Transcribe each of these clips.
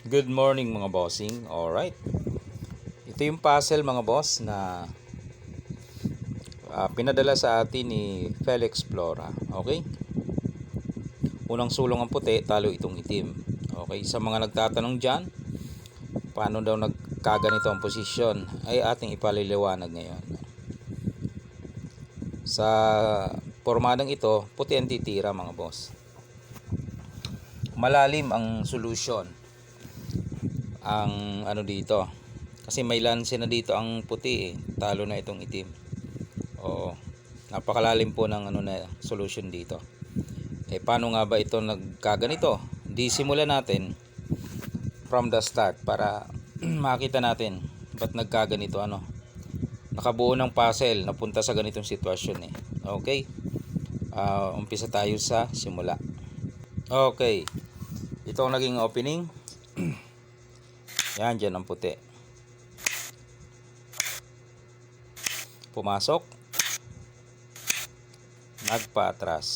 Good morning mga bossing. Alright. Ito yung puzzle mga boss na pinadala sa atin ni Felix Flora. Okay? Unang sulong ang puti, talo itong itim. Okay? Sa mga nagtatanong dyan, paano daw nagkaganito ang posisyon, ay ating ipaliliwanag ngayon. Sa pormadang ito, puti ang titira mga boss. Malalim ang solution. Ang dito, kasi may lanse na dito ang puti talo na itong itim. Napakalalim po ng na solution dito. Paano nga ba ito nagkaganito? Di simulan natin from the start para makita natin ba't nagkaganito. Nakabuo ng puzzle napunta sa ganitong sitwasyon Okay, umpisa tayo sa simula. Okay, ito ang naging opening. Yan, dyan ang puti. Pumasok. Nagpa-atras.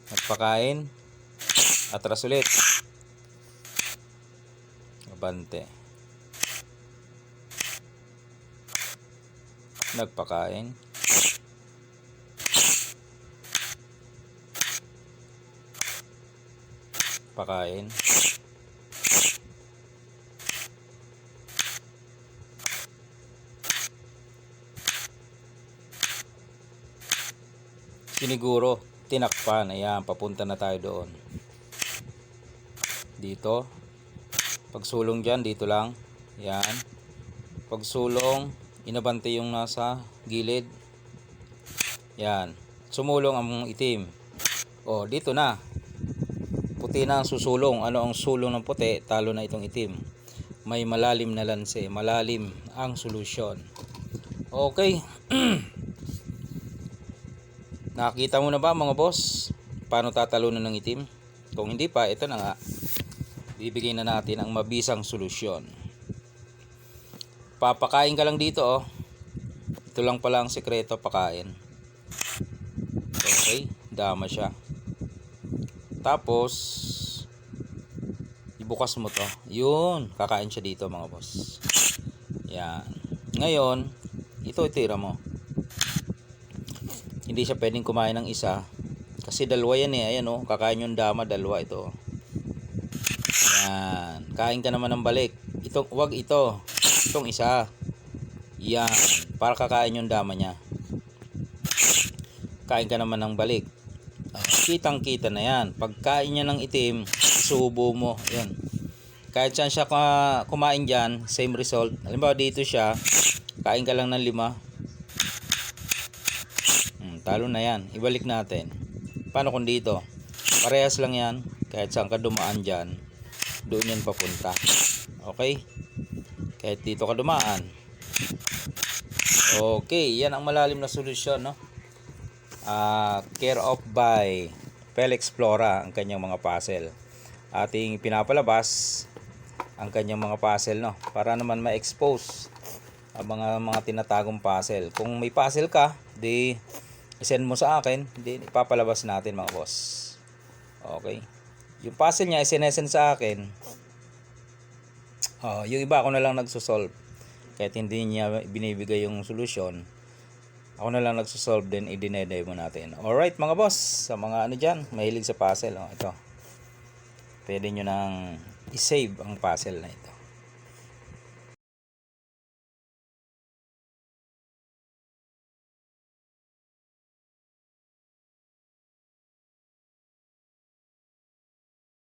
Nagpakain. Atras ulit. Abante. Nagpakain. Pakain. Siniguro, tinakpan. Ayan, papunta na tayo doon. Dito. Pagsulong dyan, dito lang. Ayan. Pagsulong, inabante yung nasa gilid. Ayan. Sumulong ang itim. Dito na. Puti na ang susulong. Ano ang sulong ng puti? Talo na itong itim. May malalim na lanse. Malalim ang solusyon. Okay. Nakita mo na ba mga boss? Paano tatalunan ng itim? Kung hindi pa, ito na nga. Bibigay na natin ang mabisang solusyon. Papakain ka lang dito Ito lang pala ang sekreto, pakain. Okay. Dama siya. Tapos ibukas mo to. Yun, kakain siya dito mga boss. Yan. Ngayon, ito itira mo. Hindi siya pwedeng kumain ng isa kasi dalawa yan Ayan kakain yung dama, dalawa ito. Yan. Kain ka naman ng balik. Wag ito. Itong isa. Yan. Para kakain yung dama niya. Kain ka naman ng balik. Kitang kita na yan. Pagkain niya ng itim, subo mo. Yan. Kahit saan siya kumain dyan, same result. Halimbawa dito siya, kain ka lang ng 5. Talo na yan. Ibalik natin. Paano kung dito? Parehas lang yan. Kahit saan ka dumaan dyan, doon yan papunta. Okay? Kahit dito ka dumaan. Okay. Yan ang malalim na solusyon, care of by Felix Flora ang kanyang mga puzzle. Ating pinapalabas ang kanyang mga puzzle para naman ma-expose ang mga tinatagong puzzle. Kung may puzzle ka, di isend mo sa akin, di ipapalabas natin mga boss. Okay. Yung puzzle niya isinesend sa akin. Yung iba ako na lang nagsosolve. Kahit hindi niya binibigay yung solusyon, ako na lang nagsosolve din, i-demo natin. Alright mga boss, sa mga dyan, mahilig sa puzzle. Ito. Pwede nyo nang i-save ang puzzle na ito.